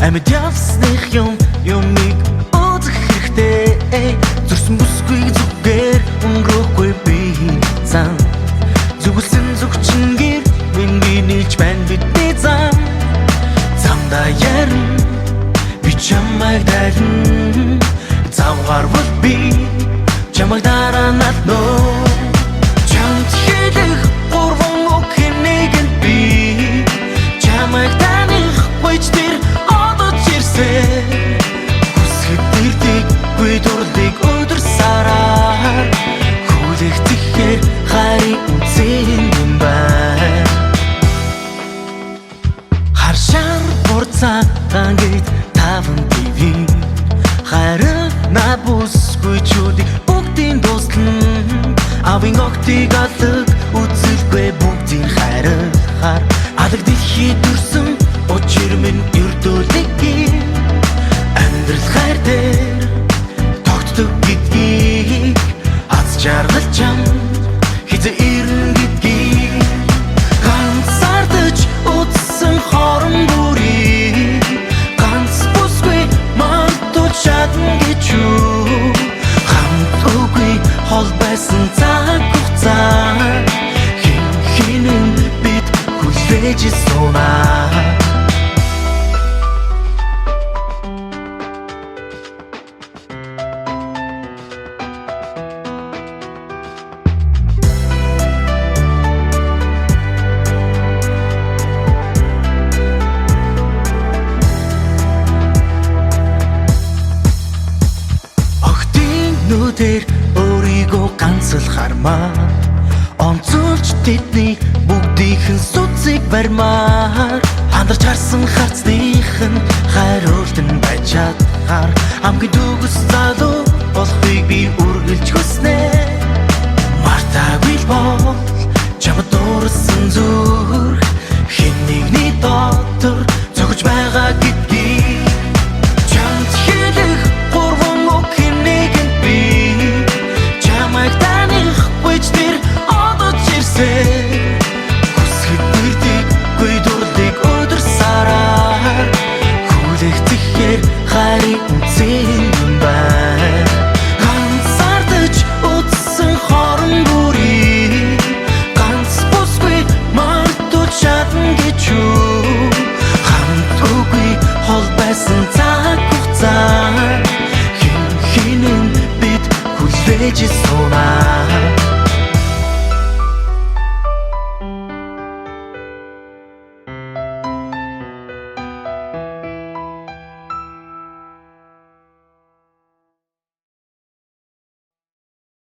Амьд явсных юмыг үзэх хэрэгтэй. Зүрсэн бүсгүй зүгээр өнгөрөхгүй би зам. Зүгэлсэн зүгчин гэр минийч байна бидний зам. Замдаа ярин би чамайг дайрна. Завгарвал би чамайг дараанал нөө. Чамд хэлэх гурван үг нэгэнд би чамайг таних тэр одож ирсэн. Хүсэхэд дэрдэггүй дурлыг өдөр сараар хүлэх тэгэхээр харин үзэн юм байна. Харшаар бурцаагаан гээд таван ТV харин на бүсгүй чүүдийг бүгдийн дуслан. Авин огтыг алг үзэлгүй бүгдийн хайрахаар алг дэлхий дүрсэн учир минь өрдөөлөгийг амьдрал хайр дээр тогтдог гэдгийг аз жаргал чам хизээ ирнэ гэдгийг ганцаардаж утсан хорон бүрий ганц бүсгүй мартаж чадна гэж юу хамт үгүй хол байсан цаг хугацаа хинэн бид хүлээж сунаа. Нүдээр өөрийгөө ганц л хармаа. Онцолж тэдний бүгдийнхэн сүцэг барьмаар хандарч харсан харцных нь хайруултан байж чадхаар хамгийн дүгс залуу болохыг би үргэлж хүснэ. Мартаагүй л бол чамд дуурсан зүрх хэн нэгний дотор зогж байгаа гэдгийг чамд хэлэх гурван үг нэгэнд би чамайг танихгүй тэр одож ирсэн. Хүсэхэд дэрдэггүй дурлыг өдөр сараар хүлэх тэгэхээр харин үзэн юм байна. Ганцаардаж утсан хорон бүрий ганц бүсгүй мартаж чадна гэж юу хамт үгүй хол байсан цаг хугацаа хинэн бид хүлээж